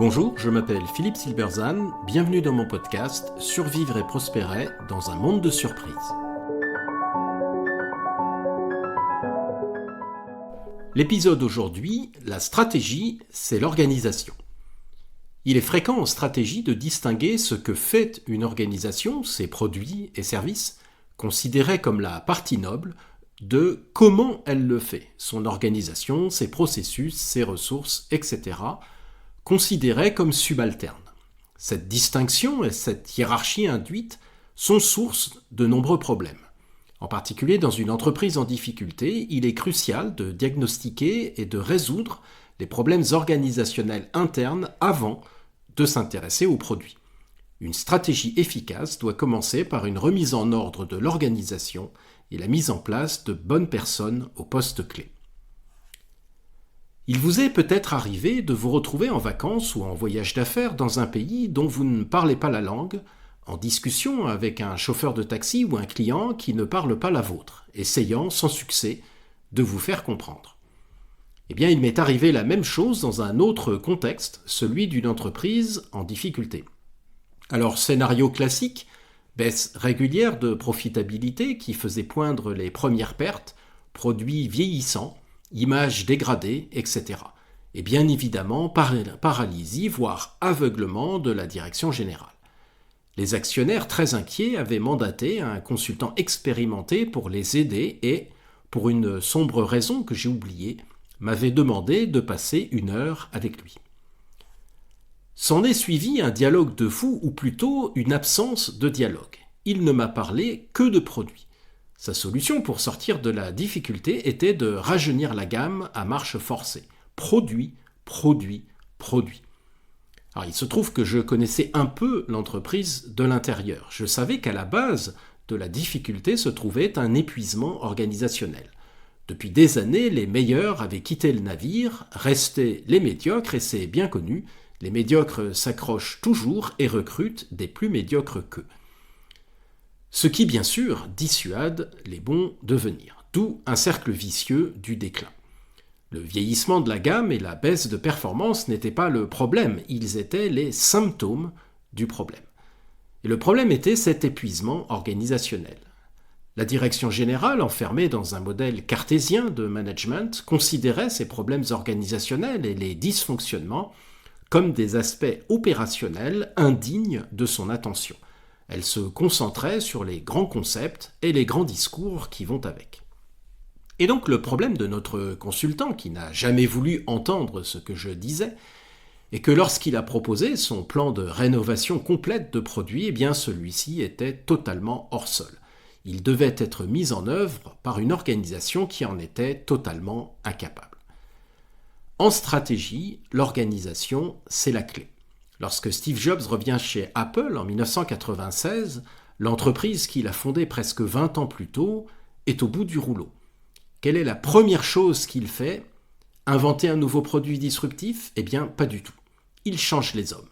Bonjour, je m'appelle Philippe Silberzan, bienvenue dans mon podcast « Survivre et prospérer dans un monde de surprises ». L'épisode d'aujourd'hui, la stratégie, c'est l'organisation. Il est fréquent en stratégie de distinguer ce que fait une organisation, ses produits et services, considérés comme la partie noble, de comment elle le fait, son organisation, ses processus, ses ressources, etc., considérés comme subalternes. Cette distinction et cette hiérarchie induite sont source de nombreux problèmes. En particulier dans une entreprise en difficulté, il est crucial de diagnostiquer et de résoudre les problèmes organisationnels internes avant de s'intéresser aux produits. Une stratégie efficace doit commencer par une remise en ordre de l'organisation et la mise en place de bonnes personnes aux postes clés. Il vous est peut-être arrivé de vous retrouver en vacances ou en voyage d'affaires dans un pays dont vous ne parlez pas la langue, en discussion avec un chauffeur de taxi ou un client qui ne parle pas la vôtre, essayant sans succès de vous faire comprendre. Eh bien, il m'est arrivé la même chose dans un autre contexte, celui d'une entreprise en difficulté. Alors, scénario classique, baisse régulière de profitabilité qui faisait poindre les premières pertes, produits vieillissants, images dégradées, etc. Et bien évidemment, paralysie, voire aveuglement de la direction générale. Les actionnaires très inquiets avaient mandaté un consultant expérimenté pour les aider et, pour une sombre raison que j'ai oubliée, m'avaient demandé de passer 1 heure avec lui. S'en est suivi un dialogue de fou, ou plutôt une absence de dialogue. Il ne m'a parlé que de produits. Sa solution pour sortir de la difficulté était de rajeunir la gamme à marche forcée. Produit, produit, produit. Alors, il se trouve que je connaissais un peu l'entreprise de l'intérieur. Je savais qu'à la base de la difficulté se trouvait un épuisement organisationnel. Depuis des années, les meilleurs avaient quitté le navire, restaient les médiocres, et c'est bien connu, les médiocres s'accrochent toujours et recrutent des plus médiocres qu'eux. Ce qui, bien sûr, dissuade les bons de venir, d'où un cercle vicieux du déclin. Le vieillissement de la gamme et la baisse de performance n'étaient pas le problème, ils étaient les symptômes du problème. Et le problème était cet épuisement organisationnel. La direction générale, enfermée dans un modèle cartésien de management, considérait ces problèmes organisationnels et les dysfonctionnements comme des aspects opérationnels indignes de son attention. Elle se concentrait sur les grands concepts et les grands discours qui vont avec. Et donc le problème de notre consultant, qui n'a jamais voulu entendre ce que je disais, est que lorsqu'il a proposé son plan de rénovation complète de produits, eh bien celui-ci était totalement hors sol. Il devait être mis en œuvre par une organisation qui en était totalement incapable. En stratégie, l'organisation, c'est la clé. Lorsque Steve Jobs revient chez Apple en 1996, l'entreprise qu'il a fondée presque 20 ans plus tôt est au bout du rouleau. Quelle est la première chose qu'il fait ? Inventer un nouveau produit disruptif ? Eh bien, pas du tout. Il change les hommes.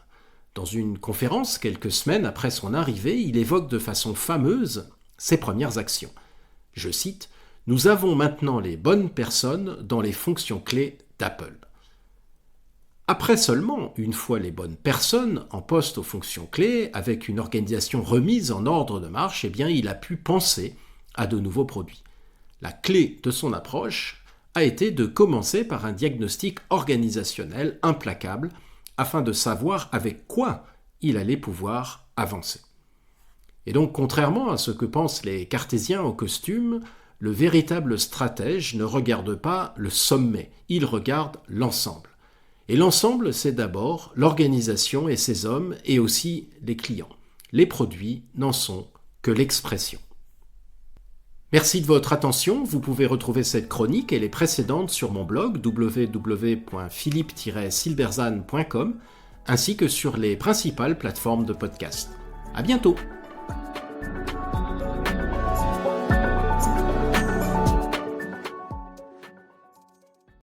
Dans une conférence, quelques semaines après son arrivée, il évoque de façon fameuse ses premières actions. Je cite « Nous avons maintenant les bonnes personnes dans les fonctions clés d'Apple ». Après seulement, une fois les bonnes personnes en poste aux fonctions clés, avec une organisation remise en ordre de marche, eh bien, il a pu penser à de nouveaux produits. La clé de son approche a été de commencer par un diagnostic organisationnel implacable afin de savoir avec quoi il allait pouvoir avancer. Et donc, contrairement à ce que pensent les cartésiens au costume, le véritable stratège ne regarde pas le sommet, il regarde l'ensemble. Et l'ensemble, c'est d'abord l'organisation et ses hommes, et aussi les clients. Les produits n'en sont que l'expression. Merci de votre attention. Vous pouvez retrouver cette chronique et les précédentes sur mon blog www.philippe-silberzan.com ainsi que sur les principales plateformes de podcast. À bientôt!